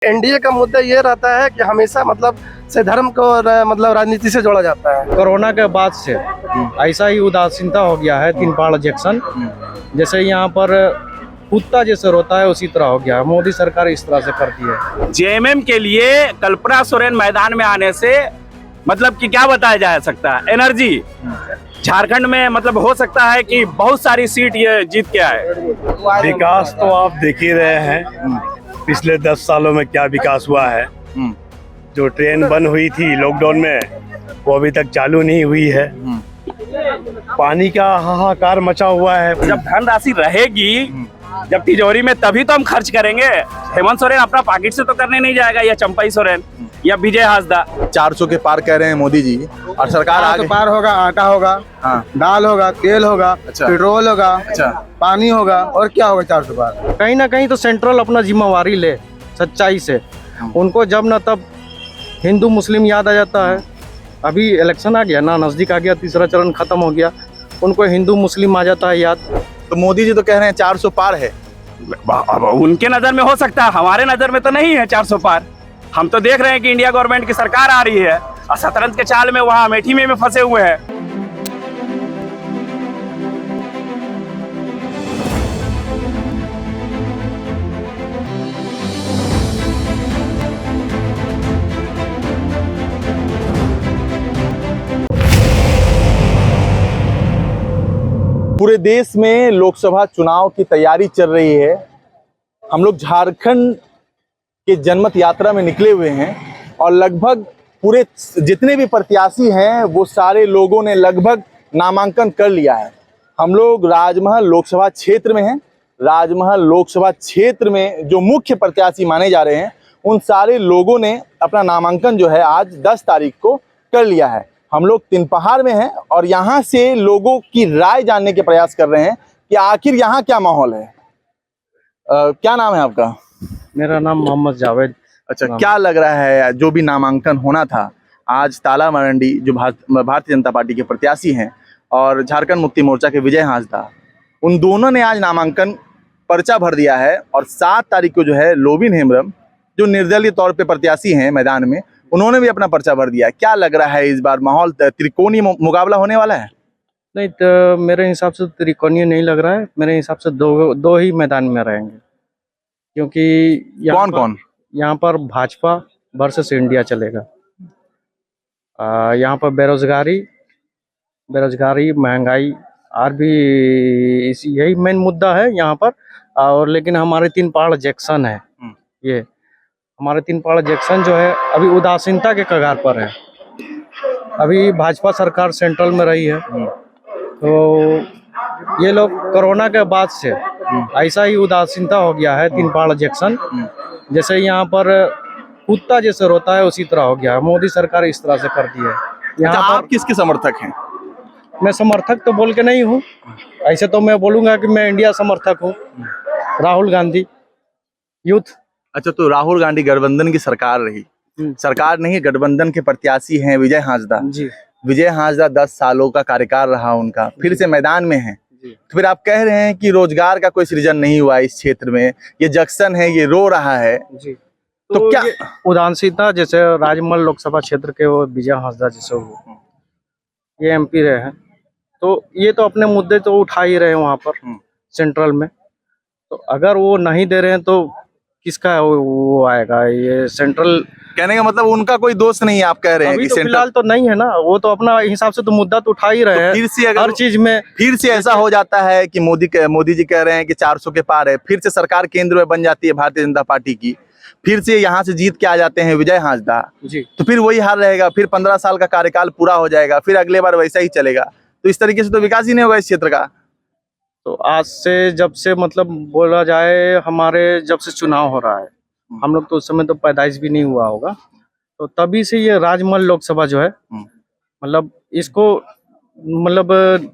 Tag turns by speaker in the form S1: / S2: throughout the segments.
S1: NDA का मुद्दा ये रहता है कि हमेशा मतलब से धर्म को मतलब राजनीति से जोड़ा जाता है।
S2: कोरोना के बाद से ऐसा ही उदासीनता हो गया है, तीन पहाड़ जंक्शन जैसे यहाँ पर कुत्ता जैसे रोता है उसी तरह हो गया है। मोदी सरकार इस तरह से करती है।
S3: जेएमएम के लिए कल्पना सोरेन मैदान में आने से मतलब कि क्या बताया जा सकता है, एनर्जी झारखंड में मतलब हो सकता है कि बहुत सारी सीट ये जीत के आए।
S4: विकास तो आप देख ही रहे हैं, पिछले 10 सालों में क्या विकास हुआ है। जो ट्रेन बंद हुई थी लॉकडाउन में वो अभी तक चालू नहीं हुई है। पानी का हाहाकार मचा हुआ है।
S3: जब धनराशि रहेगी जब तिजोरी में तभी तो हम खर्च करेंगे। हेमंत सोरेन अपना पॉकेट से तो करने नहीं जाएगा, या चंपई सोरेन या विजय हासदा।
S5: 400 के पार कह रहे हैं मोदी जी, और सरकार आगे
S1: पार होगा, आटा होगा, दाल होगा, तेल होगा, पेट्रोल होगा, पानी होगा, और क्या होगा 400 पार।
S2: कहीं ना कहीं तो सेंट्रल अपना जिम्मेवारी ले सच्चाई से। उनको जब न तब हिंदू मुस्लिम याद आ जाता है। अभी इलेक्शन आ गया ना, नजदीक आ गया, तीसरा चरण खत्म हो गया, उनको हिंदू मुस्लिम आ जाता है याद।
S5: तो मोदी जी तो कह रहे हैं 400 पार है।
S3: अब उनके नजर में हो सकता है, हमारे नजर में तो नहीं है 400 पार। हम तो देख रहे हैं कि इंडिया गवर्नमेंट की सरकार आ रही है और शतरंज के चाल में वहां अमेठी में फंसे हुए हैं।
S5: पूरे देश में लोकसभा चुनाव की तैयारी चल रही है। हम लोग झारखंड के जनमत यात्रा में निकले हुए हैं और लगभग पूरे जितने भी प्रत्याशी हैं वो सारे लोगों ने लगभग नामांकन कर लिया है। हम लोग राजमहल लोकसभा क्षेत्र में हैं। राजमहल लोकसभा क्षेत्र में जो मुख्य प्रत्याशी माने जा रहे हैं उन सारे लोगों ने अपना नामांकन जो है आज 10 तारीख को कर लिया है। हम लोग तीन पहाड़ में हैं और यहाँ से लोगों की राय जानने के प्रयास कर रहे हैं कि आखिर यहाँ क्या माहौल है। क्या नाम है आपका?
S2: मेरा नाम मोहम्मद जावेद।
S5: अच्छा, क्या लग रहा है जो भी नामांकन होना था आज, ताला मरंडी जो भारतीय जनता पार्टी के प्रत्याशी हैं और झारखंड मुक्ति मोर्चा के विजय हासदा, उन दोनों ने आज नामांकन पर्चा भर दिया है और 7 तारीख को जो है लोबिन हेम्ब्रम जो निर्दलीय तौर पे प्रत्याशी हैं मैदान में, उन्होंने भी अपना पर्चा भर दिया है। क्या लग रहा है इस बार माहौल त्रिकोणीय मुकाबला होने वाला है?
S2: नहीं, तो मेरे हिसाब से त्रिकोणीय नहीं लग रहा है। मेरे हिसाब से दो ही मैदान में रहेंगे, क्योंकि
S5: कौन
S2: यहाँ पर भाजपा वर्सेस इंडिया चलेगा। यहाँ पर बेरोजगारी महंगाई और भी यही मेन मुद्दा है यहाँ पर। और लेकिन हमारे तीन पहाड़ जंक्शन है, ये हमारे तीन पहाड़ जंक्शन जो है अभी उदासीनता के कगार पर है। अभी भाजपा सरकार सेंट्रल में रही है, तो ये लोग कोरोना के बाद से ऐसा ही उदासीनता हो गया है। तीन पहाड़ जंक्शन जैसे यहाँ पर कुत्ता जैसे रोता है उसी तरह हो गया है। मोदी सरकार इस तरह से करती है। यहाँ
S5: आप किसके समर्थक हैं?
S2: मैं समर्थक तो बोल के नहीं हूँ, ऐसे तो मैं बोलूंगा कि मैं इंडिया समर्थक हूँ, राहुल गांधी यूथ।
S5: अच्छा, तो राहुल गांधी गठबंधन की सरकार रही, सरकार नहीं, गठबंधन के प्रत्याशी हैं विजय हासदा जी। विजय हासदा 10 सालों का कार्यकाल रहा उनका, फिर से मैदान में है। तो फिर आप कह रहे हैं कि रोजगार का कोई सृजन नहीं हुआ इस क्षेत्र में, ये जंक्शन है ये रो रहा है जी। तो क्या
S2: उदासीनता जैसे राजमहल लोकसभा क्षेत्र के वो विजय हासदा जैसे ये एमपी रहे हैं, तो ये तो अपने मुद्दे तो उठा ही रहे हैं वहाँ पर सेंट्रल में। तो अगर वो नहीं दे रहे हैं तो किसका वो आएगा? ये सेंट्रल
S5: कहने का मतलब उनका कोई दोष नहीं है, आप कह रहे हैं कि
S2: तो फिलहाल तो नहीं है ना, वो तो अपना हिसाब से तो मुद्दा तो उठा ही रहे हैं।
S5: फिर से अगर
S2: हर चीज में
S5: फिर से ऐसा हो जाता है कि मोदी जी कह रहे हैं कि 400 के पार है, फिर से सरकार केंद्र में बन जाती है भारतीय जनता पार्टी की, फिर से यहाँ से जीत के आ जाते हैं विजय हासदा जी, तो फिर वही हाल रहेगा। फिर 15 साल का कार्यकाल पूरा हो जाएगा, फिर अगले बार वैसा ही चलेगा। तो इस तरीके से तो विकास ही नहीं होगा इस क्षेत्र का।
S2: तो आज से जब से मतलब बोला जाए, हमारे जब से चुनाव हो रहा है, हम लोग तो उस समय तो पैदाइश भी नहीं हुआ होगा, तो तभी से ये राजमहल लोकसभा जो है मतलब इसको मतलब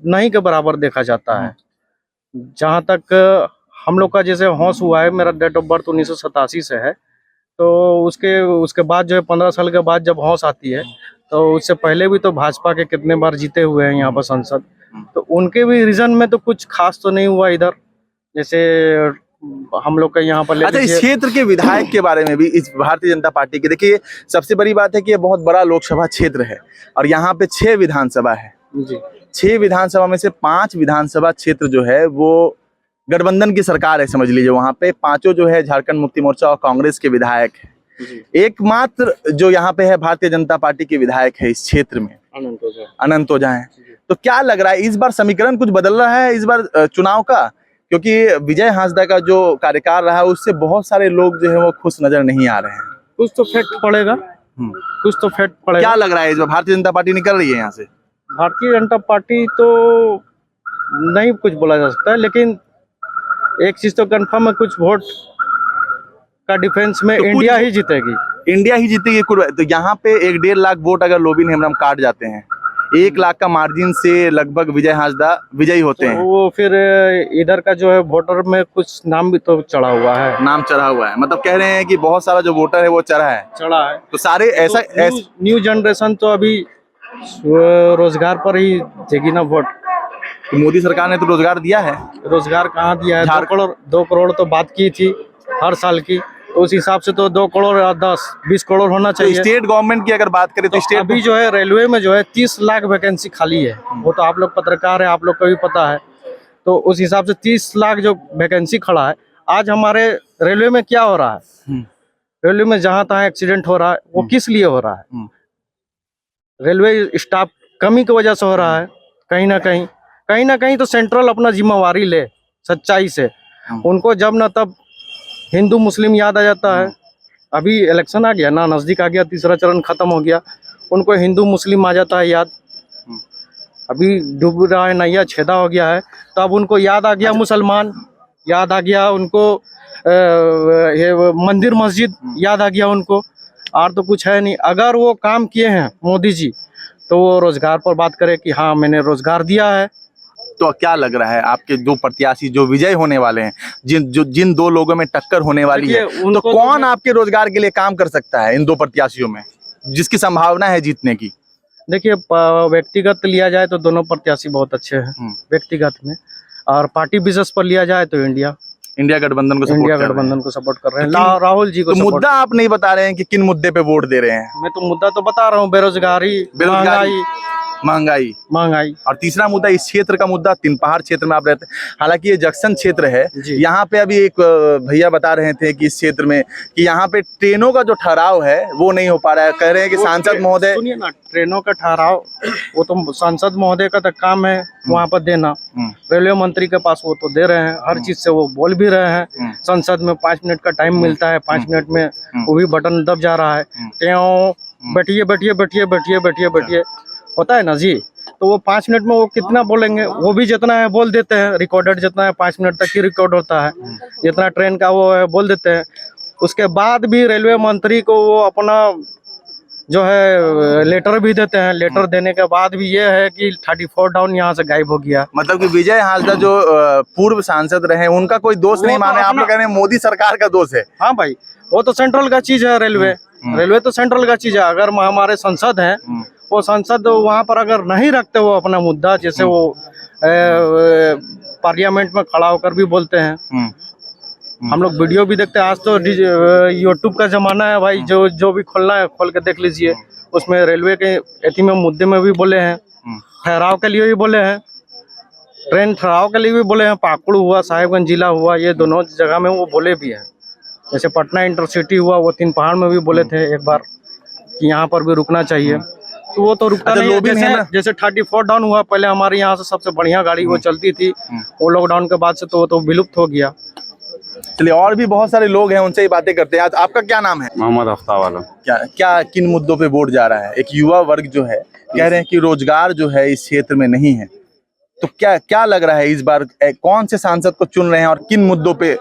S2: नहीं के बराबर देखा जाता है। जहाँ तक हम लोग का जैसे होश हुआ है, मेरा डेट ऑफ बर्थ 1987 से है, तो उसके बाद जो है 15 साल के बाद जब होश आती है, तो उससे पहले भी तो भाजपा के कितने बार जीते हुए हैं यहाँ पर सांसद, तो उनके भी रीजन में तो कुछ खास तो नहीं हुआ इधर। जैसे हम लोग का यहाँ पर ले
S5: अच्छा, इस
S2: लीजिए।
S5: क्षेत्र के विधायक के बारे में भी, इस भारतीय जनता पार्टी के, देखिए सबसे बड़ी बात है कि ये बहुत बड़ा लोकसभा क्षेत्र है और यहाँ पे 6 विधानसभा है।
S2: जी
S5: 6 विधानसभा में से 5 विधानसभा क्षेत्र जो है वो गठबंधन की सरकार है, समझ लीजिए। वहाँ पे 5 जो है झारखंड मुक्ति मोर्चा और कांग्रेस के विधायक है। एकमात्र जो यहाँ पे है भारतीय जनता पार्टी के विधायक है इस क्षेत्र में, अनंत ओझा है। तो क्या लग रहा है इस बार समीकरण कुछ बदल रहा है इस बार चुनाव का? क्योंकि विजय हांसदा का जो कार्यकाल रहा है उससे बहुत सारे लोग जो है वो खुश नजर नहीं आ रहे हैं।
S2: कुछ तो फैक्ट पड़ेगा, कुछ तो फैक्ट पड़ेगा।
S5: क्या लग रहा है इस बार भारतीय जनता पार्टी निकल रही है यहाँ से?
S2: भारतीय जनता पार्टी तो नहीं कुछ बोला जा सकता है, लेकिन एक चीज तो कंफर्म है, कुछ वोट का डिफेंस में
S5: तो कुछ-
S2: इंडिया ही जीतेगी।
S5: इंडिया ही जीतेगी। तो यहाँ पे 1-1.5 लाख वोट अगर लोबिन हेम्ब्रम काट जाते हैं, 1 लाख का मार्जिन से लगभग विजय हांसदा विजयी होते हैं।
S2: वो फिर इधर का जो है वोटर में कुछ नाम भी तो चढ़ा हुआ है,
S5: नाम चढ़ा हुआ है, मतलब कह रहे हैं कि बहुत सारा जो वोटर है वो चढ़ा है।
S2: चढ़ा है।
S5: तो सारे ऐसा
S2: तो न्यू जनरेशन तो अभी रोजगार पर ही देगी ना वोट।
S5: तो मोदी सरकार ने तो रोजगार दिया है।
S2: रोजगार कहाँ दिया है? 2 करोड़ तो बात की थी हर साल की, तो उस हिसाब से तो 2 करोड़ या 10-20 करोड़ होना
S5: तो
S2: चाहिए।
S5: स्टेट गवर्नमेंट की अगर बात करें तो स्टेट
S2: अभी जो है रेलवे में जो है 30 लाख वैकेंसी खाली है। वो तो आप लोग पत्रकार है, आप लोग को भी पता है। तो उस हिसाब से 30 लाख जो वैकेंसी खड़ा है, आज हमारे रेलवे में क्या हो रहा है? रेलवे में जहां तहां एक्सीडेंट हो रहा है, वो किस लिए हो रहा है? रेलवे स्टाफ कमी की वजह से हो रहा है। कहीं ना कहीं तो सेंट्रल अपना जिम्मेवारी ले सच्चाई से। उनको जब न तब हिंदू मुस्लिम याद आ जाता है। अभी इलेक्शन आ गया ना, नजदीक आ गया, तीसरा चरण खत्म हो गया, उनको हिंदू मुस्लिम आ जाता है याद। अभी डूब रहा है नैया, छेदा हो गया है, तो अब उनको याद आ गया मुसलमान, याद आ गया उनको ये मंदिर मस्जिद याद आ गया उनको, और तो कुछ है नहीं। अगर वो काम किए हैं मोदी जी, तो वो रोजगार पर बात करे कि हाँ मैंने रोजगार दिया है।
S5: तो क्या लग रहा है आपके 2 प्रत्याशी जो विजय होने वाले हैं, जिन 2 लोगों में टक्कर होने वाली है,
S2: देखिए,
S5: तो
S2: उनको
S5: कौन आपके रोजगार के लिए काम कर सकता है इन 2 प्रत्याशियों में जिसकी संभावना है जीतने की?
S2: देखिए, व्यक्तिगत लिया जाए तो दोनों प्रत्याशी बहुत अच्छे हैं व्यक्तिगत में, और पार्टी बेसिस पर लिया जाए तो इंडिया
S5: गठबंधन को
S2: इंडिया
S5: सपोर्ट कर रहे हैं।
S2: गठबंधन को सपोर्ट कर रहे हैं,
S5: तो
S2: राहुल जी को
S5: तो
S2: support
S5: मुद्दा आप नहीं बता रहे हैं कि किन मुद्दे पे वोट दे रहे हैं।
S2: मैं तो मुद्दा तो बता रहा हूँ, बेरोजगारी, महंगाई।
S5: और तीसरा मुद्दा इस क्षेत्र का मुद्दा, तीन पहाड़ क्षेत्र में आप रहते हैं, हालांकि ये जंक्शन क्षेत्र है। यहाँ पे अभी एक भैया बता रहे थे कि इस क्षेत्र में कि यहाँ पे ट्रेनों का जो ठहराव है वो नहीं हो पा रहा है। कह रहे हैं कि सांसद महोदय,
S2: सुनिए ना, ट्रेनों का ठहराव वो तो सांसद महोदय का तो काम है वहाँ पर देना। रेलवे मंत्री के पास वो तो दे रहे हैं, हर चीज से वो बोल भी रहे हैं। संसद में 5 मिनट का टाइम मिलता है, 5 मिनट में वो भी बटन दब जा रहा है, त्यों बैठिए बैठिए बैठिए बैठिए बैठिए बैठिए होता है ना जी। तो वो 5 मिनट में वो कितना बोलेंगे, वो भी जितना है बोल देते हैं, रिकॉर्डेड जितना है 5 मिनट तक ही रिकॉर्ड होता है, जितना ट्रेन का वो है बोल देते हैं। उसके बाद भी रेलवे मंत्री को वो अपना जो है लेटर भी देते हैं। लेटर देने के बाद भी ये है कि 34 डाउन यहाँ से गायब हो गया।
S5: मतलब कि विजय हांसदा जो पूर्व सांसद रहे उनका कोई दोष नहीं माने, आप लोग कह रहे हैं मोदी सरकार का दोष है।
S2: हाँ भाई, वो तो सेंट्रल का चीज है, रेलवे तो सेंट्रल का चीज है। अगर हमारे संसद है, वो संसद वहाँ पर अगर नहीं रखते वो अपना मुद्दा, जैसे वो पार्लियामेंट में खड़ा होकर भी बोलते हैं, हम लोग वीडियो भी देखते हैं। आज तो यूट्यूब का जमाना है भाई, जो भी खोलना है खोल के देख लीजिए। उसमें रेलवे के एथी में मुद्दे में भी बोले हैं, ठहराव के लिए भी बोले हैं, ट्रेन ठहराव के लिए भी बोले हैं। पाकुड़ हुआ, साहेबगंज जिला हुआ, ये दोनों जगह में वो बोले भी हैं। जैसे पटना इंटरसिटी हुआ, वो 3 पहाड़ में भी बोले थे एक बार कि यहाँ पर भी रुकना चाहिए, तो वो तो रुकता नहीं है। जैसे 34 डाउन हुआ, पहले हमारे यहाँ से सबसे बढ़िया गाड़ी वो चलती थी, वो लॉकडाउन के बाद से तो वो तो विलुप्त हो गया।
S5: चलिए, और भी बहुत सारे लोग हैं, उनसे ही बातें करते हैं। आज आपका क्या नाम है?
S6: मोहम्मद अफ्ताब।
S5: क्या किन मुद्दों पे वोट जा रहा है? एक युवा वर्ग जो है कह रहे हैं कि रोजगार जो है इस क्षेत्र में नहीं है, तो क्या लग रहा है इस बार कौन से सांसद को चुन रहे हैं और किन मुद्दों पे?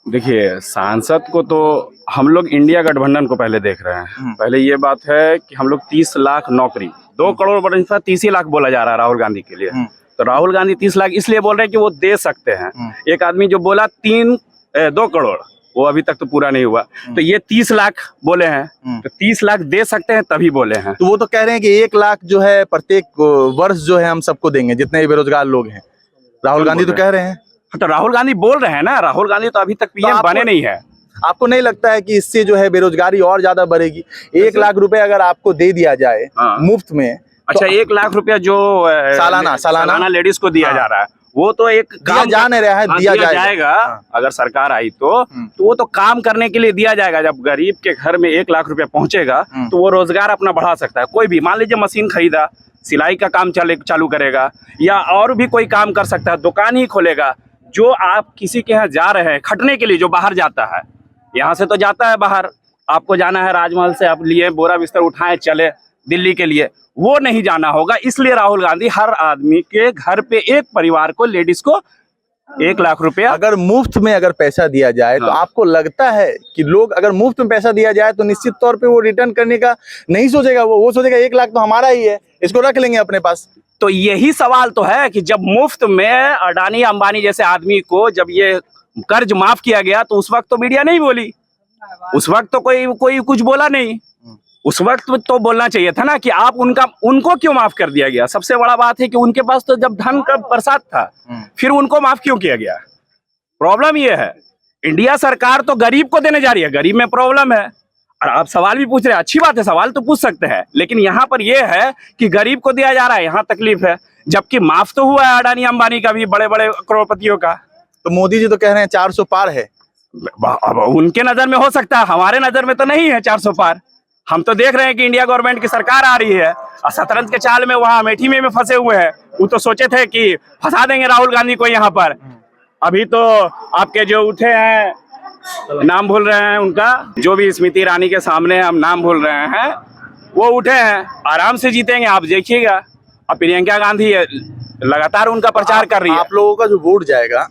S6: देखिए, सांसद को तो हम लोग इंडिया गठबंधन को पहले देख रहे हैं। पहले ये बात है कि हम लोग 30 लाख नौकरी, 2 करोड़ बड़े 30 लाख बोला जा रहा है राहुल गांधी के लिए। तो राहुल गांधी 30 लाख इसलिए बोल रहे हैं कि वो दे सकते हैं। एक आदमी जो बोला 2 करोड़, वो अभी तक तो पूरा नहीं हुआ, तो ये 30 लाख बोले हैं, तो 30 लाख दे सकते हैं तभी बोले हैं।
S5: तो वो तो कह रहे हैं कि 1 लाख जो है प्रत्येक वर्ष जो है हम सबको देंगे, जितने भी बेरोजगार लोग हैं। राहुल गांधी तो कह रहे हैं
S3: तो राहुल गांधी बोल रहे हैं ना, राहुल गांधी तो अभी तक पीएम
S5: आपको-
S3: बने नहीं है।
S5: आपको नहीं लगता है कि इससे जो है बेरोजगारी और ज्यादा बढ़ेगी? 1 लाख रुपए अगर आपको दे दिया जाए
S3: हाँ।
S5: मुफ्त में,
S3: अच्छा, 1 लाख रुपया जो सालाना लेडीज को दिया
S5: हाँ।
S3: जा रहा है, वो तो एक
S5: दिया जा नहीं रहा है,
S3: हाँ,
S5: दिया
S3: जाएगा
S5: जाएगा। हाँ।
S3: अगर सरकार आई तो वो तो काम करने के लिए दिया जाएगा। जब गरीब के घर में 1 लाख रुपया पहुंचेगा तो वो रोजगार अपना बढ़ा सकता है। कोई भी मान लीजिए मशीन खरीदा, सिलाई का काम चालू करेगा, या और भी कोई काम कर सकता है, दुकान ही खोलेगा। जो आप किसी के यहाँ जा रहे हैं खटने के लिए, जो बाहर जाता है, यहाँ से तो जाता है बाहर, आपको जाना है राजमहल से, आप लिए बोरा बिस्तर उठाए चले दिल्ली के लिए, वो नहीं जाना होगा। इसलिए राहुल गांधी हर आदमी के घर पे, एक परिवार को, लेडीज को 1 लाख रुपया।
S5: अगर मुफ्त में अगर पैसा दिया जाए तो
S3: हाँ।
S5: आपको लगता है कि लोग, अगर मुफ्त में पैसा दिया जाए तो निश्चित तौर पे वो रिटर्न करने का नहीं सोचेगा, वो सोचेगा 1 लाख तो हमारा ही है, इसको रख लेंगे अपने पास।
S3: तो यही सवाल तो है कि जब मुफ्त में अडानी अंबानी जैसे आदमी को जब ये कर्ज माफ किया गया तो उस वक्त तो मीडिया नहीं बोली, उस वक्त तो कोई कुछ बोला नहीं। उस वक्त तो बोलना चाहिए था ना कि आप उनको क्यों माफ कर दिया गया। सबसे बड़ा बात है कि उनके पास तो जब धन का बरसात था, फिर उनको माफ क्यों किया गया। प्रॉब्लम ये है, इंडिया सरकार तो गरीब को देने जा रही है, गरीब में प्रॉब्लम है। और आप सवाल भी पूछ रहे हैं, अच्छी बात है, सवाल तो पूछ सकते हैं, लेकिन यहाँ पर यह है कि गरीब को दिया जा रहा है, यहाँ तकलीफ है। जबकि माफ तो हुआ है अडानी अंबानी का भी, बड़े बड़े करोड़पतियों का।
S5: तो मोदी जी तो कह रहे हैं 400 पार है।
S3: अब उनके नजर में हो सकता है, हमारे नजर में तो नहीं है 400 पार। हम तो देख रहे हैं कि इंडिया गवर्नमेंट की सरकार आ रही है और शतरंज के चाल में वहां अमेठी में फंसे हुए हैं। वो तो सोचे थे कि फंसा देंगे राहुल गांधी को यहाँ पर। अभी तो आपके जो उठे हैं, नाम भूल रहे हैं उनका, जो भी स्मृति ईरानी के सामने हम नाम भूल रहे हैं, वो उठे हैं, आराम से जीतेंगे, आप देखिएगा। और प्रियंका गांधी लगातार उनका प्रचार कर रही है।
S5: आप लोगों का जो वोट जाएगा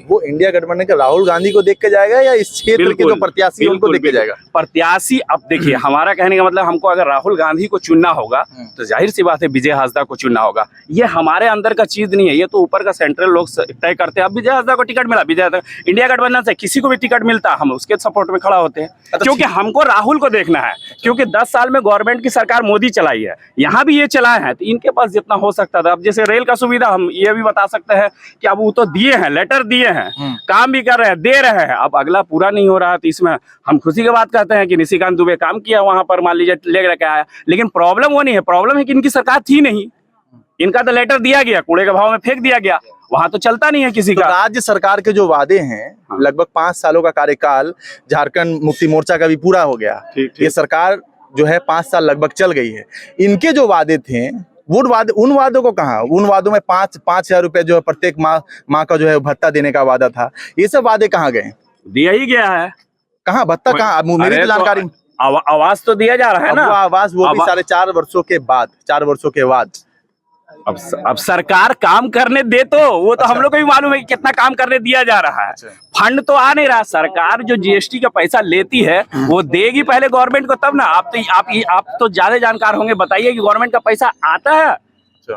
S5: वो इंडिया गठबंधन के राहुल गांधी को देख के जाएगा या इस क्षेत्र के जो प्रत्याशी हैं उनको देख के जाएगा?
S3: प्रत्याशी, अब देखिए, हमारा कहने का मतलब, हमको अगर राहुल गांधी को चुनना होगा तो जाहिर सी बात है विजय हासदा को चुनना होगा। ये हमारे अंदर का चीज नहीं है, ये तो ऊपर का सेंट्रल लोग तय करते हैं। अब विजय हासदा को टिकट मिला, इंडिया गठबंधन से किसी को भी टिकट मिलता, हम उसके सपोर्ट में खड़ा होते हैं, क्योंकि हमको राहुल को देखना है। क्योंकि 10 साल में गवर्नमेंट की सरकार मोदी चलाई है, यहाँ भी ये चलाए हैं, तो इनके पास जितना हो सकता था। अब जैसे रेल का सुविधा, हम ये भी बता सकते हैं कि अब वो तो दिए हैं, लेटर दिए हैं, काम भी कर रहे हैं, दे रहे हैं। अब अगला पूरा नहीं हो रहा, तो इसमें हम खुशी की बात करते हैं कि निशिकांत दुबे काम किया वहां पर, मान लीजिए ले के आया। लेकिन प्रॉब्लम वो नहीं है, प्रॉब्लम है कि इनकी सरकार थी नहीं, इनका तो लेटर दिया गया, कूड़े के भाव में फेंक दिया गया, वहां तो चलता नहीं है किसी
S5: तो
S3: का।
S5: राज्य सरकार के जो वादे हैं, लगभग 5 सालों का कार्यकाल झारखंड मुक्ति मोर्चा का भी पूरा हो गया। ये सरकार जो है 5 साल लगभग चल गई है। इनके जो वादे थे, उन वादों को कहा, उन वादों में 5,000 रुपए जो है प्रत्येक माह का जो है भत्ता देने का वादा था, ये सब वादे कहाँ गए?
S3: दिया ही गया है।
S5: कहाँ भत्ता, कहाँ? मेरी तो जानकारी,
S3: आवाज तो दिया जा रहा है ना,
S5: वो आवाज, वो भी 4.5 वर्षों के बाद, 4 वर्षों के बाद।
S3: अब सरकार काम करने दे, तो वो तो हम लोग को भी मालूम है कि कितना काम करने दिया जा रहा है। फंड तो आ नहीं रहा। सरकार जो जीएसटी का पैसा लेती है वो देगी पहले गवर्नमेंट को, तब ना। आप तो ज्यादा जानकार होंगे, बताइए कि गवर्नमेंट का पैसा आता है,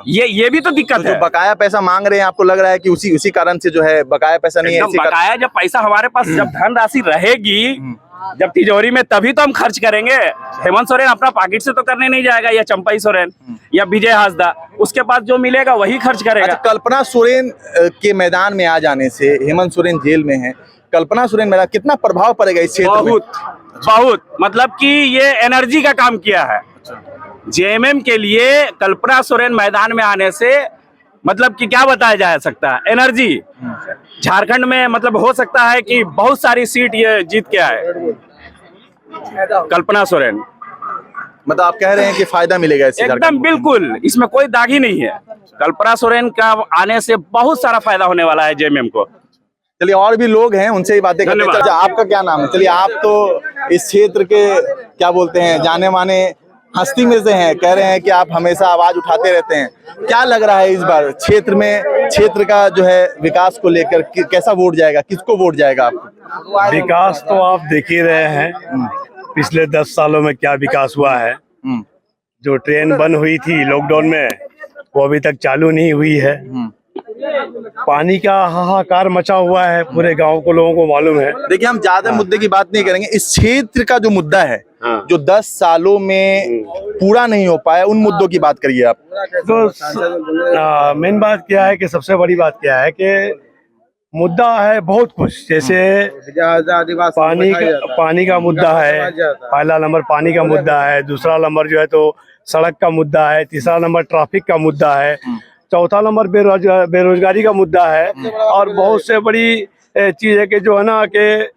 S3: ये भी तो दिक्कत
S5: तो
S3: है।
S5: जो बकाया पैसा मांग रहे हैं, आपको लग रहा है कि उसी कारण से जो है बकाया पैसा नहीं है?
S3: बकाया जब पैसा हमारे पास, जब धनराशि रहेगी, जब तिजोरी में, तभी तो हम खर्च करेंगे। हेमंत सोरेन अपना पॉकेट से तो करने नहीं जाएगा, या चंपई सोरेन या विजय हासदा, उसके पास जो मिलेगा वही खर्च करेगा।
S5: अच्छा, कल्पना सोरेन के मैदान में आ जाने से, हेमंत सोरेन जेल में है, कल्पना सोरेन मैदान कितना प्रभाव पड़ेगा इस क्षेत्र में?
S3: बहुत, मतलब कि ये एनर्जी का काम किया है जेएमएम के लिए। कल्पना सोरेन मैदान में आने से मतलब कि क्या बताया जा सकता है, एनर्जी झारखंड में, मतलब हो सकता है कि बहुत सारी सीट ये जीत के आए कल्पना सोरेन।
S5: मतलब आप कह रहे हैं कि फायदा मिलेगा इससे?
S3: एकदम बिल्कुल, इसमें कोई दाग ही नहीं है। कल्पना सोरेन का आने से बहुत सारा फायदा होने वाला है जेएमएम को।
S5: चलिए, और भी लोग हैं, उनसे ही बातें करते हैं। अच्छा, आपका क्या नाम है? चलिए, आप तो इस क्षेत्र के क्या बोलते हैं, जाने माने हस्ती में से हैं, कह रहे हैं कि आप हमेशा आवाज उठाते रहते हैं। क्या लग रहा है इस बार क्षेत्र का जो है विकास को लेकर कैसा वोट जाएगा, किसको वोट जाएगा आपको?
S4: विकास तो आप देख ही रहे हैं, पिछले 10 सालों में क्या विकास हुआ है। जो ट्रेन बंद हुई थी लॉकडाउन में, वो अभी तक चालू नहीं हुई है। पानी का हाहाकार मचा हुआ है पूरे गांव को, लोगों को मालूम है।
S5: देखिए, हम ज्यादा मुद्दे की बात नहीं करेंगे, इस क्षेत्र का जो मुद्दा है, जो 10 सालों में पूरा नहीं हो पाया, उन मुद्दों की बात करिए आप।
S4: तो मेन बात क्या है कि सबसे बड़ी बात क्या है कि मुद्दा है बहुत कुछ, जैसे पानी का मुद्दा है। पहला नंबर पानी का मुद्दा है, दूसरा नंबर जो है तो सड़क का मुद्दा है, तीसरा नंबर ट्रैफिक का मुद्दा है, चौथा नंबर बेरोजगारी का मुद्दा है। और बहुत से बड़ी चीज है कि जो है ना कि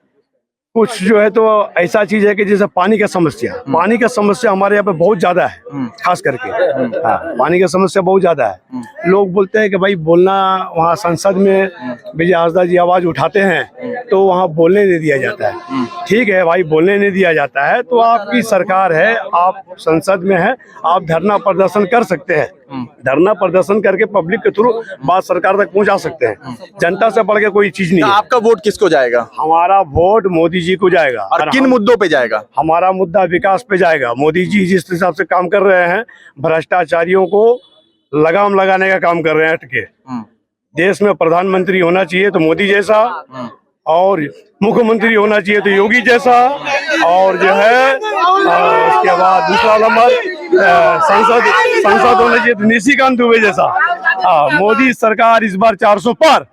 S4: कुछ जो है तो ऐसा चीज है कि जैसे पानी का समस्या हमारे यहाँ पे बहुत ज्यादा है, खास करके। हाँ, पानी का समस्या बहुत ज्यादा है। लोग बोलते हैं कि भाई बोलना, वहाँ संसद में विजय हांसदा जी आवाज उठाते हैं तो वहाँ बोलने नहीं दिया जाता है। ठीक है भाई, बोलने नहीं दिया जाता है तो आपकी सरकार है, आप संसद में है, आप धरना प्रदर्शन कर सकते हैं। धरना प्रदर्शन करके पब्लिक के थ्रू बात सरकार तक पहुंचा सकते हैं। जनता से बढ़ के कोई चीज नहीं
S5: तो
S4: है।
S5: आपका वोट किसको जाएगा?
S4: हमारा वोट मोदी जी को जाएगा।
S5: और किन मुद्दों पे जाएगा?
S4: हमारा मुद्दा विकास पे जाएगा। मोदी जी जिस हिसाब से काम कर रहे हैं, भ्रष्टाचारियों को लगाम लगाने का काम कर रहे हैं हट के। देश में प्रधानमंत्री होना चाहिए तो मोदी जैसा, और मुख्यमंत्री होना चाहिए तो योगी जैसा, और जो है उसके बाद दूसरा नंबर सांसद होना चाहिए तो निशिकांत दुबे जैसा। हाँ, मोदी सरकार इस बार 400 पार।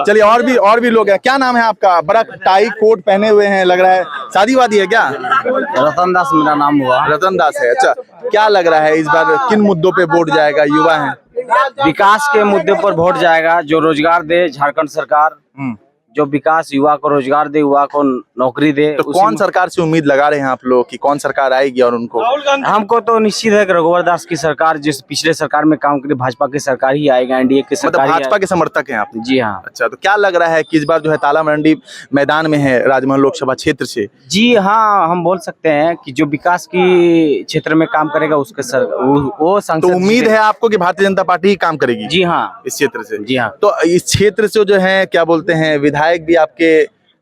S5: चलिए, और भी लोग हैं। क्या नाम है आपका? बड़ा टाई कोट पहने हुए हैं, लग रहा है शादी वादी है क्या?
S2: रतन दास मेरा नाम हुआ।
S5: रतन दास है। अच्छा, क्या लग रहा है इस बार किन मुद्दों पे वोट जाएगा? युवा हैं,
S2: विकास के मुद्दे पर वोट जाएगा। जो रोजगार दे झारखंड सरकार, जो विकास, युवा को रोजगार दे, युवा को नौकरी दे।
S5: तो कौन सरकार से उम्मीद लगा रहे हैं आप लोग कि कौन सरकार आएगी? और उनको
S2: हमको तो निश्चित है कि रघुवर दास की सरकार, जिस पिछले सरकार में काम करी, भाजपा की सरकार ही आएगा, एनडीए की
S5: मतलब
S2: सरकार।
S5: भाजपा के समर्थक हैं आप?
S2: जी हाँ।
S5: अच्छा, तो क्या लग रहा है कि इस बार जो है ताला मंडी मैदान में है राजमहल लोकसभा क्षेत्र से?
S2: जी हाँ, हम बोल सकते हैं कि जो विकास की क्षेत्र में काम करेगा उसके वो सांसद।
S5: तो उम्मीद है आपको कि भारतीय जनता पार्टी ही काम करेगी?
S2: जी हाँ,
S5: इस क्षेत्र से।
S2: जी हाँ।
S5: तो इस क्षेत्र से जो है क्या बोलते हैं, विधायक भी आपके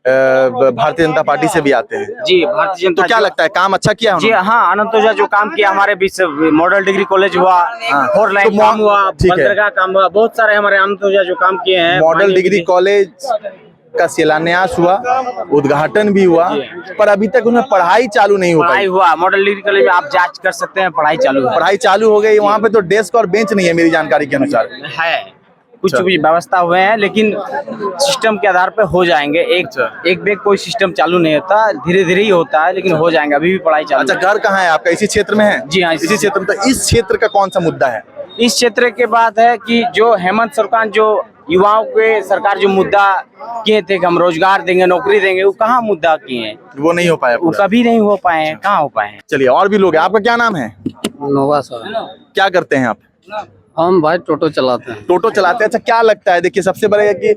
S5: भारतीय जनता पार्टी से भी आते हैं?
S2: जी, भारतीय जनता।
S5: तो क्या लगता है काम अच्छा किया
S2: जी
S5: उन्होंने?
S2: हाँ, अनंत ओझा जो काम किया हमारे बीच, मॉडल डिग्री कॉलेज हुआ, 4 लाइन काम हुआ, बंदरगाह काम हुआ, बहुत सारे हमारे अनंत ओझा जो काम किए हैं।
S5: मॉडल डिग्री कॉलेज का शिलान्यास हुआ, उद्घाटन भी हुआ, पर अभी तक उन्हें पढ़ाई चालू नहीं हो पाई।
S2: हुआ मॉडल डिग्री कॉलेज में, आप जांच कर सकते हैं, पढ़ाई चालू है।
S5: पढ़ाई चालू हो गई वहाँ पे, तो डेस्क और बेंच नहीं है मेरी जानकारी के अनुसार।
S2: है कुछ व्यवस्था हुए हैं, लेकिन सिस्टम के आधार पे हो जाएंगे। एक बेग कोई सिस्टम चालू नहीं होता, धीरे धीरे ही होता है, लेकिन हो जाएंगे। अभी भी पढ़ाई चालू।
S5: अच्छा, घर कहाँ है आपका? इसी क्षेत्र में है?
S2: जी हाँ,
S5: इसी क्षेत्र में। तो इस क्षेत्र का कौन सा मुद्दा है?
S2: इस क्षेत्र के बात है कि जो हेमंत सरकार, जो युवाओं के सरकार जो मुद्दा किए थे कि हम रोजगार देंगे, नौकरी देंगे, वो कहाँ मुद्दा किए हैं?
S5: वो नहीं हो पाया,
S2: वो कभी नहीं हो पाए हैं। कहाँ हो पाए हैं?
S5: चलिए, और भी लोग हैं। आपका क्या नाम है?
S7: नोवा सर।
S5: क्या करते हैं आप?
S7: हम भाई टोटो चलाते हैं।
S5: टोटो चलाते हैं। अच्छा, क्या लगता है, देखिए सबसे बड़ा है कि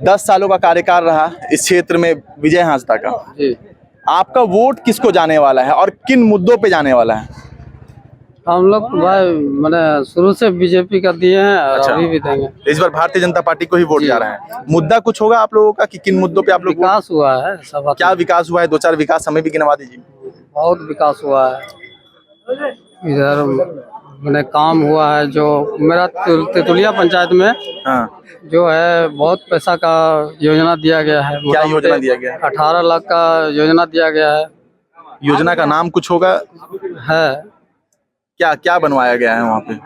S5: 10 सालों का कार्यकाल रहा इस क्षेत्र में विजय हांसदा का।
S7: जी,
S5: आपका वोट किसको जाने वाला है और किन मुद्दों पे जाने वाला है?
S7: हम लोग भाई मैंने शुरू से बीजेपी का दिए हैं और
S5: अच्छा।
S7: अभी भी देंगे।
S5: इस बार भारतीय जनता पार्टी को ही वोट जा रहा है। मुद्दा कुछ होगा आप लोगों का कि किन मुद्दों पे आप लोग
S7: विकास हुआ है सब।
S5: क्या विकास हुआ है? 2-4 विकास हमें भी गिनवा दीजिए।
S7: बहुत विकास हुआ है इधर। मैंने काम हुआ है जो मेरा तेतुलिया पंचायत में,
S5: हाँ,
S7: जो है बहुत पैसा का योजना दिया गया है।
S5: क्या योजना दिया गया है?
S7: 18 लाख का योजना दिया गया है।
S5: योजना का नाम कुछ होगा?
S7: है,
S5: क्या क्या बनवाया गया है वहाँ पे?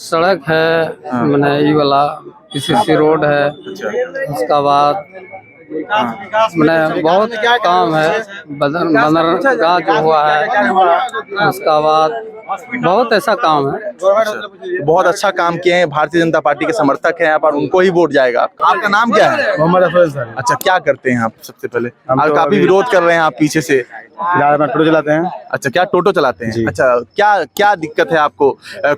S7: सड़क है, मैंने ये वाला पीसीसी रोड है। उसका बाद मैंने बहुत काम है, बंदरगाह जो हुआ है। उसका बाद बहुत ऐसा काम है।
S5: बहुत अच्छा काम किए हैं, भारतीय जनता पार्टी के समर्थक हैं आप और उनको ही वोट जाएगा। आपका नाम क्या है?
S1: मोहम्मद अफजल सर।
S5: अच्छा, क्या करते हैं आप सबसे पहले?
S1: हम
S5: आप
S1: तो
S5: काफी
S1: अभी-
S5: विरोध कर रहे हैं आप पीछे से।
S1: टोटो चलाते हैं।
S5: अच्छा, क्या टोटो चलाते हैं?
S1: जी।
S5: अच्छा, क्या क्या दिक्कत है आपको?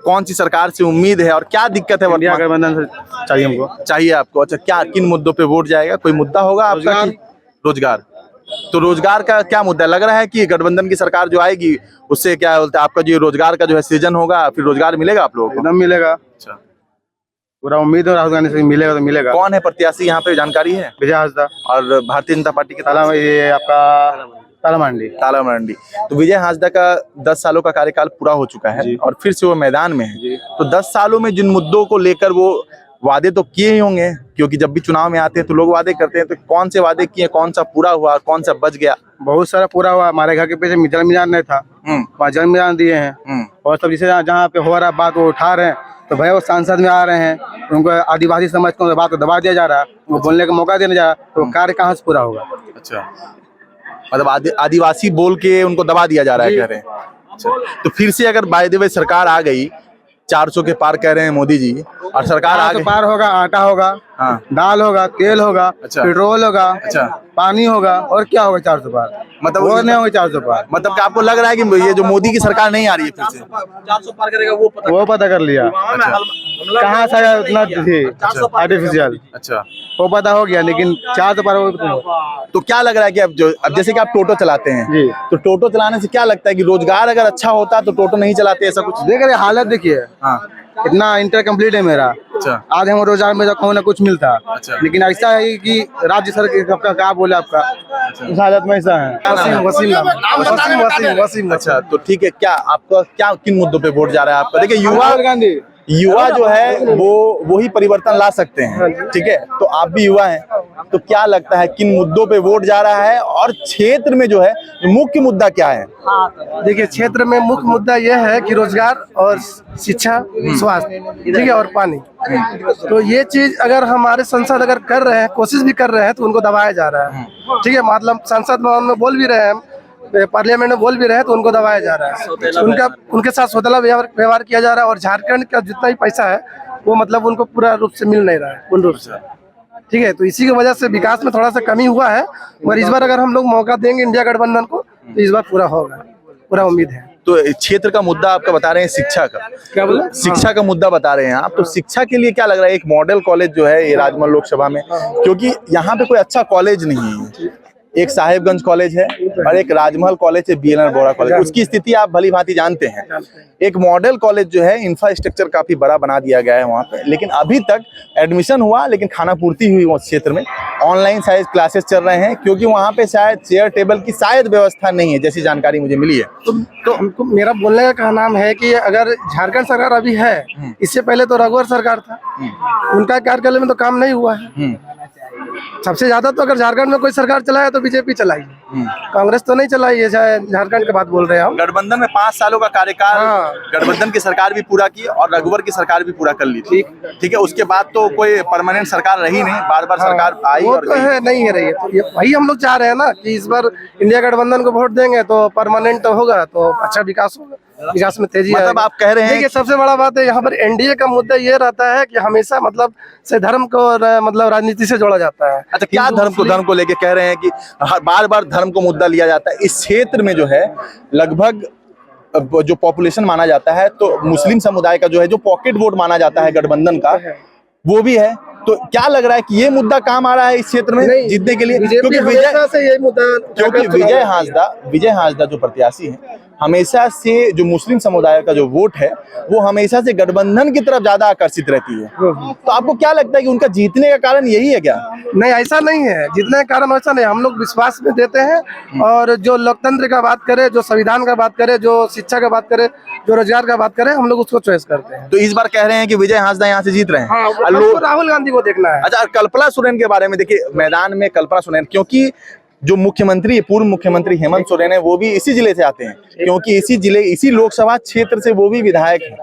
S5: कौन सी सरकार से उम्मीद है और क्या दिक्कत है?
S1: इंडिया
S5: वर्तमान
S1: गठबंधन से चाहिए हमको।
S5: चाहिए आपको। अच्छा, क्या किन मुद्दों पे वोट जाएगा? कोई मुद्दा होगा आपका? रोजगार। तो रोजगार का क्या मुद्दा लग रहा है कि गठबंधन की सरकार जो आएगी उससे क्या बोलते हैं, आपका जो रोजगार का जो है सृजन होगा, फिर रोजगार मिलेगा आप लोगों को?
S1: एकदम मिलेगा।
S5: अच्छा,
S1: पूरा उम्मीद है राहुल गांधी से मिलेगा तो मिलेगा।
S5: कौन है प्रत्याशी यहाँ पे, जानकारी है?
S1: विजय हांसदा
S5: और भारतीय जनता पार्टी के
S1: ताला, ये आपका ताला मंडी।
S5: ताला मंडी। तो विजय हांसदा का 10 सालों का कार्यकाल पूरा हो चुका है और फिर से वो मैदान में है। तो 10 सालों में जिन मुद्दों को लेकर वो वादे तो किए ही होंगे, क्योंकि जब भी चुनाव में आते हैं तो लोग वादे करते हैं, तो कौन से वादे किए, कौन सा पूरा हुआ, कौन सा बच गया?
S1: बहुत सारा पूरा हुआ। हमारे घर के पीछे जल मैदान नहीं था, वहाँ जल मैदान दिए हैं। और सब जिसे जहाँ पे हो रहा बात वो उठा रहे हैं तो भैया वो सांसद में आ रहे हैं, उनको आदिवासी समाज को बात को दबा दिया जा रहा है, उनको बोलने का मौका देने जा रहा है, तो कार्य कहाँ से पूरा होगा?
S5: अच्छा, मतलब आदिवासी बोल के उनको दबा दिया जा रहा है, कह रहे हैं। अच्छा, तो फिर से अगर बाय द वे सरकार आ गई, 400 के पार कह रहे हैं मोदी जी, और सरकार आ गई,
S1: पार होगा, आटा होगा,
S5: हाँ,
S1: दाल होगा, तेल होगा,
S5: अच्छा,
S1: पेट्रोल होगा,
S5: अच्छा,
S1: पानी होगा, और क्या होगा 400 पार?
S5: मतलब
S1: वो नहीं होगा 400 पार।
S5: मतलब कि आपको लग रहा है कि ये जो मोदी की सरकार नहीं आ रही है फिर से?
S2: 400 पार करेगा
S1: वो पता कर लिया, कहाँ से आया उतना थी आर्टिफिशियल,
S5: अच्छा,
S1: वो पता हो गया, लेकिन 400 पार।
S5: तो क्या लग रहा है कि अब जैसे कि आप टोटो चलाते हैं
S1: जी,
S5: तो टोटो चलाने से क्या लगता है कि रोजगार अगर अच्छा होता तो टोटो नहीं चलाते, ऐसा कुछ?
S1: देख रहे हालत देखिए,
S5: हाँ,
S1: इतना इंटर कंप्लीट है मेरा,
S5: अच्छा,
S1: आज हम रोजगार में कहूँ ना कुछ मिलता,
S5: अच्छा,
S1: लेकिन ऐसा है कि राज्य सरकार क्या बोले आपका, उस हालत में ऐसा है। वसीम।
S5: अच्छा, तो ठीक है, क्या आपका क्या किन मुद्दों पे वोट जा रहा है आपका? देखिए युवा जो है वो ही परिवर्तन ला सकते हैं, ठीक है, तो आप भी युवा हैं, तो क्या लगता है किन मुद्दों पे वोट जा रहा है, और क्षेत्र में जो है मुख्य मुद्दा क्या है?
S8: देखिए, क्षेत्र में मुख्य मुद्दा यह है कि रोजगार और शिक्षा, स्वास्थ्य, ठीक है, और पानी। तो ये चीज अगर हमारे संसद अगर कर रहे हैं, कोशिश भी कर रहे हैं, तो उनको दबाया जा रहा है, ठीक है, मतलब संसद भवन में बोल भी रहे हैं, पार्लियामेंट में बोल भी रहे हैं, तो उनको दबाया जा रहा है, उनके साथ सौतेला व्यवहार किया जा रहा है, और झारखंड का जितना भी पैसा है वो मतलब उनको पूरा रूप से मिल नहीं रहा है, पूर्ण रूप से, ठीक है। तो इसी की वजह से विकास में थोड़ा सा कमी हुआ है, और इस बार अगर हम लोग मौका देंगे इंडिया गठबंधन को, तो इस बार पूरा होगा, पूरा उम्मीद है।
S5: तो क्षेत्र का मुद्दा आपका बता रहे हैं शिक्षा का,
S8: क्या बोला?
S5: शिक्षा का मुद्दा बता रहे हैं आप, तो शिक्षा के लिए क्या लग रहा है? एक मॉडल कॉलेज जो है ये राजमहल लोकसभा में, क्योंकि यहाँ पे कोई अच्छा कॉलेज नहीं है, एक साहेबगंज कॉलेज है और एक राजमहल कॉलेज है, BNR बोरा कॉलेज, उसकी स्थिति आप भली भांति जानते हैं। एक मॉडल कॉलेज जो है, इंफ्रास्ट्रक्चर काफी बड़ा बना दिया गया है वहाँ पे, लेकिन अभी तक एडमिशन हुआ लेकिन खाना पूर्ति हुई उस क्षेत्र में। ऑनलाइन शायद क्लासेस चल रहे हैं, क्योंकि वहाँ पे शायद चेयर टेबल की शायद व्यवस्था नहीं है, जैसी जानकारी मुझे मिली है।
S8: तो हमको मेरा बोलने का नाम है कि अगर झारखंड सरकार अभी है, इससे पहले तो रघुवर सरकार था, उनका कार्यकाल में तो काम नहीं हुआ है। सबसे ज्यादा तो अगर झारखंड में कोई सरकार चलाए तो बीजेपी चलाई है, कांग्रेस तो नहीं चलाई है। शायद झारखंड की बात बोल रहे हैं हम।
S5: गठबंधन में 5 सालों का कार्यकाल गठबंधन की सरकार भी पूरा की और रघुवर की सरकार भी पूरा कर ली थी, ठीक है। उसके बाद तो कोई परमानेंट सरकार रही नहीं, बार बार सरकार आई
S8: वो
S5: और
S8: तो है नहीं है रही है। तो ये वही हम लोग चाह रहे हैं ना कि इस बार इंडिया गठबंधन को वोट देंगे तो परमानेंट तो होगा, तो अच्छा विकास होगा, विकास में तेजी
S5: मतलब आप कह रहे हैं।
S8: देखिए, सबसे बड़ा बात है यहाँ पर एनडीए का मुद्दा ये रहता है कि हमेशा मतलब से धर्म को मतलब राजनीति से जोड़ा जाता है।
S5: अच्छा, क्या धर्म को लेके कह रहे हैं कि बार बार धर्म को मुद्दा लिया जाता है? इस क्षेत्र में जो है लगभग जो पॉपुलेशन माना जाता है तो मुस्लिम समुदाय का जो है, जो पॉकेट वोट माना जाता है गठबंधन का, वो भी है। तो क्या लग रहा है कि ये मुद्दा काम आ रहा है इस क्षेत्र में जीतने के लिए? क्योंकि विजय हांसदा जो प्रत्याशी है, हमेशा से जो मुस्लिम समुदाय का जो वोट है वो हमेशा से गठबंधन की तरफ ज्यादा आकर्षित रहती है। तो आपको क्या लगता है कि उनका जीतने का कारण यही है क्या?
S8: नहीं, ऐसा नहीं है, जीतने का कारण ऐसा नहीं। हम लोग विश्वास में देते हैं, और जो लोकतंत्र का बात करे, जो संविधान का बात करे, जो शिक्षा का बात करे, जो रोजगार का बात करे, हम लोग उसको चॉइस करते हैं।
S5: तो इस बार कह रहे हैं कि विजय हांसदा यहाँ से जीत रहे हैं।
S8: हमको राहुल गांधी को देखना है।
S5: अच्छा, कल्पना सोरेन के बारे में देखिए, मैदान में कल्पना सोरेन, क्योंकि जो मुख्यमंत्री, पूर्व मुख्यमंत्री हेमंत सोरेन है, वो भी इसी जिले से आते हैं, क्योंकि इसी लोकसभा क्षेत्र से वो भी विधायक है,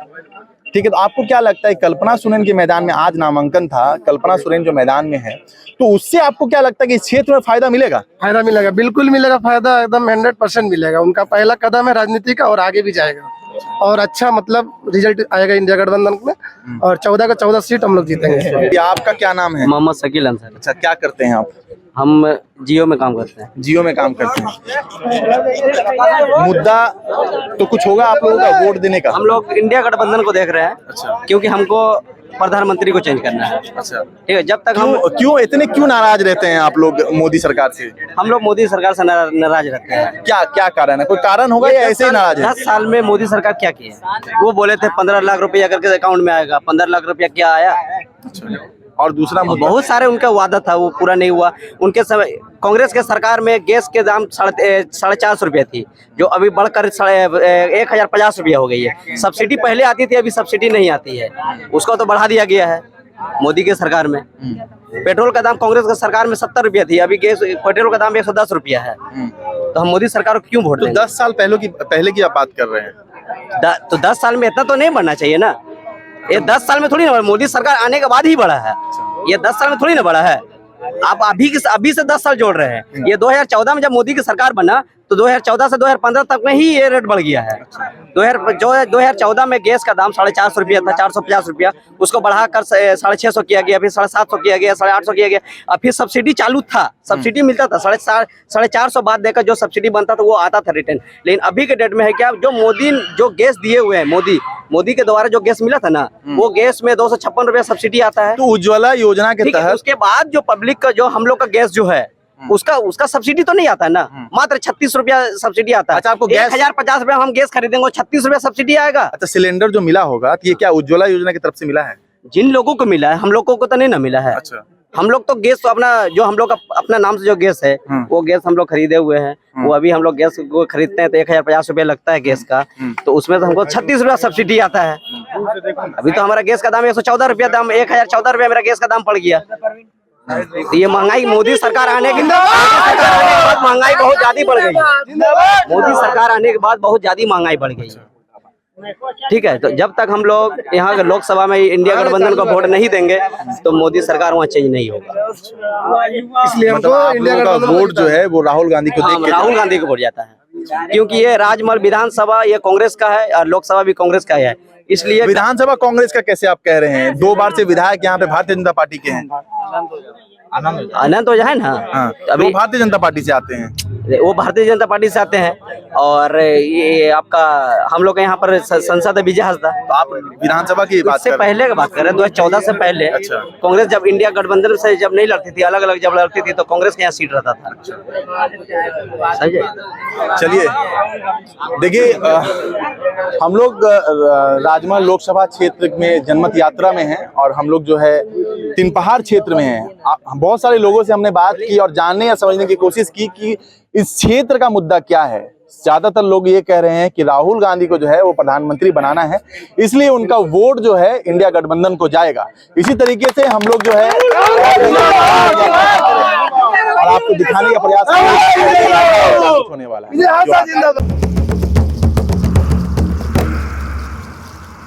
S5: ठीक है। तो आपको क्या लगता है, कल्पना सोरेन के मैदान में आज नामांकन था, कल्पना सोरेन जो मैदान में है, तो उससे आपको क्या लगता है कि इस क्षेत्र में फायदा मिलेगा?
S8: फायदा मिलेगा, बिल्कुल मिलेगा फायदा, एकदम 100% मिलेगा। उनका पहला कदम है राजनीति का, और आगे भी जाएगा, और अच्छा मतलब रिजल्ट आएगा इंडिया गठबंधन में, और 14 का 14 सीट हम लोग जीतेंगे।
S5: आपका क्या नाम है?
S7: मोहम्मद शकील अंसारी।
S5: अच्छा, क्या करते हैं आप?
S7: हम जियो में काम करते हैं।
S5: जियो में काम करते हैं। मुद्दा तो कुछ होगा आप लोगों का वोट देने का?
S7: हम लोग इंडिया गठबंधन को देख रहे हैं।
S5: अच्छा,
S7: क्योंकि हमको प्रधानमंत्री को चेंज करना है।
S5: अच्छा,
S7: ठीक है। जब तक
S5: क्यों नाराज रहते हैं आप लोग मोदी सरकार से?
S7: हम लोग मोदी सरकार से नाराज रहते हैं।
S5: क्या कारण है? कोई कारण होगा या ऐसे ही नाराज है?
S7: 10 साल में मोदी सरकार क्या की है? वो बोले थे 15 लाख रुपया करके अकाउंट में आएगा, 15 लाख रुपया क्या आया?
S5: और दूसरा
S7: बहुत सारे उनका वादा था, वो पूरा नहीं हुआ। उनके समय कांग्रेस के सरकार में गैस के दाम 450 रुपया थी, जो अभी बढ़कर 1050 रुपया हो गई है। सब्सिडी पहले आती थी, अभी सब्सिडी नहीं आती है, उसको तो बढ़ा दिया गया है मोदी के सरकार में। पेट्रोल का दाम कांग्रेस के सरकार में 70 रुपया थी, अभी पेट्रोल का दाम 110 रुपया है। तो हम मोदी सरकार को क्यों वोट देंगे?
S5: 10 साल पहले की आप बात कर रहे हैं,
S7: तो 10 साल में इतना तो नहीं बढ़ना चाहिए ना।
S9: ये 10 साल में थोड़ी ना बढ़ा, मोदी सरकार आने के बाद ही बढ़ा है। ये 10 साल में थोड़ी ना बढ़ा है। आप अभी से 10 साल जोड़ रहे हैं। ये 2014 में जब मोदी की सरकार बना तो 2014 से 2015 तक में ही ये रेट बढ़ गया है। 2014 में गैस का दाम 450 रुपया था, 450 रुपया, उसको बढ़ाकर 650 किया गया, फिर 750 किया गया, 850 किया गया। अब फिर सब्सिडी चालू था, सब्सिडी मिलता था 450 बाद देकर जो सब्सिडी बनता था वो आता था रिटर्न। लेकिन अभी के डेट में है क्या, जो मोदी जो गैस दिए हुए हैं, मोदी के द्वारा जो गैस मिला था ना, वो गैस में 256 रुपया सब्सिडी आता है।
S5: तो उज्ज्वला योजना के तहत
S9: उसके बाद जो पब्लिक का जो हम लोग का गैस जो है उसका सब्सिडी तो नहीं आता है ना, मात्र 36 रुपया सब्सिडी आता है।
S5: अच्छा, आपको गैस
S9: 1050 रुपया हम गैस खरीदेंगे, 36 रुपया सब्सिडी आएगा।
S5: अच्छा, सिलेंडर जो मिला होगा तो ये क्या उज्ज्वला योजना की तरफ से मिला है?
S9: जिन लोगों को मिला है, हम लोगों को तो नहीं ना मिला है।
S5: अच्छा,
S9: हम लोग तो गैस तो अपना जो हम लोग का अपना नाम से जो गैस है वो गैस हम लोग खरीदे हुए हैं। वो अभी हम लोग गैस को खरीदते हैं तो 1050 रुपया लगता है गैस का, तो उसमें तो हमको 36 रुपया सब्सिडी आता है। अभी तो हमारा गैस का दाम 114 रुपया, दाम 1014 रुपया मेरा गैस का दाम पड़ गया। तो ये महंगाई मोदी सरकार आने के बाद महंगाई बहुत ज्यादा बढ़ गई। मोदी सरकार आने के बाद बहुत ज्यादा महंगाई बढ़ गई। ठीक है, तो जब तक हम लोग यहाँ लोकसभा में इंडिया गठबंधन को वोट नहीं देंगे तो मोदी सरकार वहाँ चेंज नहीं होगा।
S8: इसलिए
S5: मतलब
S8: हमको
S5: आप
S8: इंडिया
S5: लोगों का
S8: गठबंधन
S5: वोट जो है वो राहुल गांधी को देख के
S9: राहुल गांधी को वोट जाता है, क्योंकि ये राजमहल विधानसभा ये कांग्रेस का है और लोकसभा भी कांग्रेस का है। इसलिए
S5: विधानसभा कांग्रेस का कैसे आप कह रहे हैं? 2 बार से विधायक यहाँ पे भारतीय जनता पार्टी के हैं।
S9: अनंत हो जाए ना,
S5: हाँ,
S9: अभी
S5: वो भारतीय जनता पार्टी से आते हैं।
S9: वो भारतीय जनता पार्टी से आते हैं। और ये आपका हम लोग यहाँ पर संसद है विजय हंसदा।
S5: तो आप विधानसभा की बात
S9: इससे
S5: कर रहे हैं।
S9: पहले की बात कर रहे हैं, 2014 से पहले।
S5: अच्छा।
S9: कांग्रेस जब इंडिया गठबंधन से जब नहीं लड़ती थी, अलग अलग जब लड़ती थी तो कांग्रेस के यहाँ सीट रहता था। समझे?
S5: चलिए देखिए, हम लोग राजमहल लोकसभा क्षेत्र में जनमत यात्रा में हैं और हम लोग जो है तीन पहाड़ क्षेत्र में हैं। बहुत सारे लोगों से हमने बात की और जानने या समझने की कोशिश की कि इस क्षेत्र का मुद्दा क्या है। ज्यादातर लोग ये कह रहे हैं कि राहुल गांधी को जो है वो प्रधानमंत्री बनाना है, इसलिए उनका वोट जो है इंडिया गठबंधन को जाएगा। इसी तरीके से हम लोग जो है और आपको दिखाने का प्रयास होने वाला है।